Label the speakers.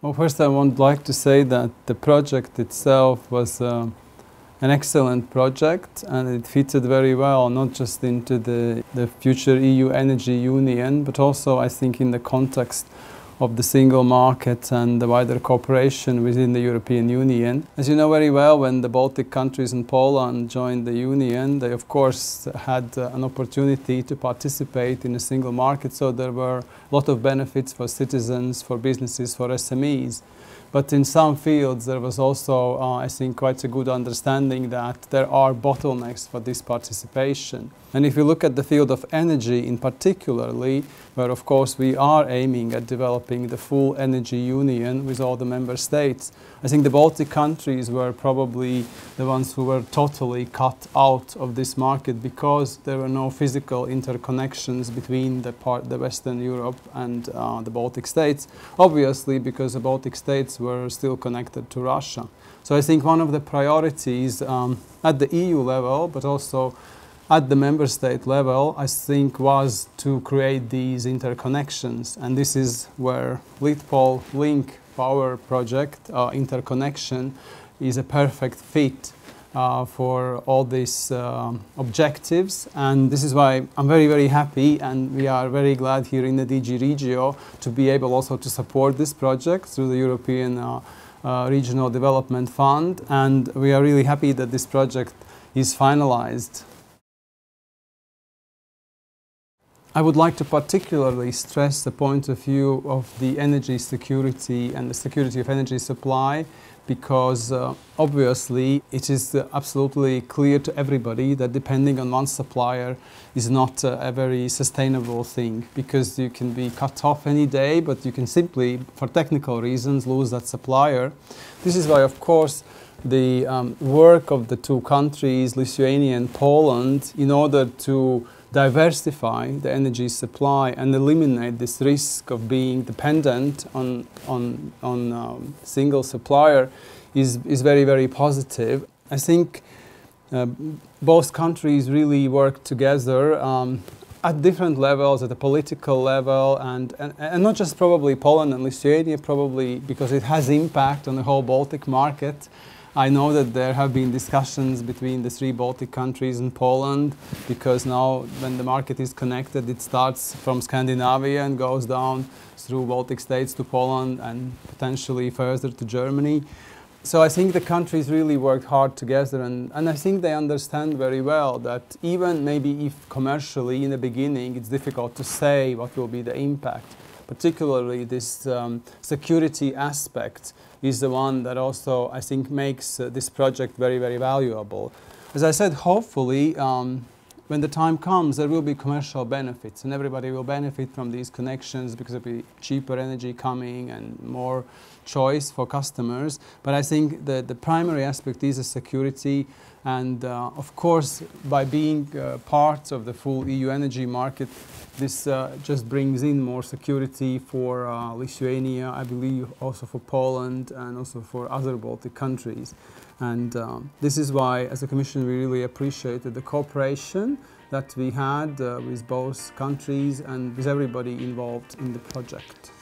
Speaker 1: Well, first I would like to say that the project itself was an excellent project, and it fitted very well, not just into the future EU energy union, but also I think in the context of the single market and the wider cooperation within the European Union. As you know very well, when the Baltic countries and Poland joined the Union, they of course had an opportunity to participate in a single market, so there were a lot of benefits for citizens, for businesses, for SMEs. But in some fields there was also, I think, quite a good understanding that there are bottlenecks for this participation. And if you look at the field of energy in particularly, where of course we are aiming at developing the full energy union with all the member states, I think the Baltic countries were probably the ones who were totally cut out of this market because there were no physical interconnections between the Western Europe and the Baltic states, obviously because the Baltic states were still connected to Russia. So I think one of the priorities at the EU level, but also at the member state level, I think, was to create these interconnections. And this is where LitPol link power project interconnection is a perfect fit for all these objectives. And this is why I'm very, very happy, and we are very glad here in the DG Regio to be able also to support this project through the European Regional Development Fund. And we are really happy that this project is finalized. I would like to particularly stress the point of view of the energy security and the security of energy supply, because obviously it is absolutely clear to everybody that depending on one supplier is not a very sustainable thing, because you can be cut off any day, but you can simply, for technical reasons, lose that supplier. This is why, of course, the work of the two countries, Lithuania and Poland, in order to diversify the energy supply and eliminate this risk of being dependent on single supplier is very, very positive. I think both countries really work together at different levels, at the political level, and not just probably Poland and Lithuania, probably because it has impact on the whole Baltic market. I know that there have been discussions between the three Baltic countries and Poland, because now when the market is connected, it starts from Scandinavia and goes down through Baltic states to Poland and potentially further to Germany. So I think the countries really worked hard together, and I think they understand very well that even maybe if commercially in the beginning it's difficult to say what will be the impact, particularly this security aspect is the one that also, I think, makes this project very, very valuable. As I said, hopefully, when the time comes, there will be commercial benefits, and everybody will benefit from these connections because there will be cheaper energy coming and more choice for customers. But I think the primary aspect is the security, and of course, by being part of the full EU energy market, this just brings in more security for Lithuania, I believe also for Poland and also for other Baltic countries. And this is why, as a Commission, we really appreciated the cooperation that we had with both countries and with everybody involved in the project.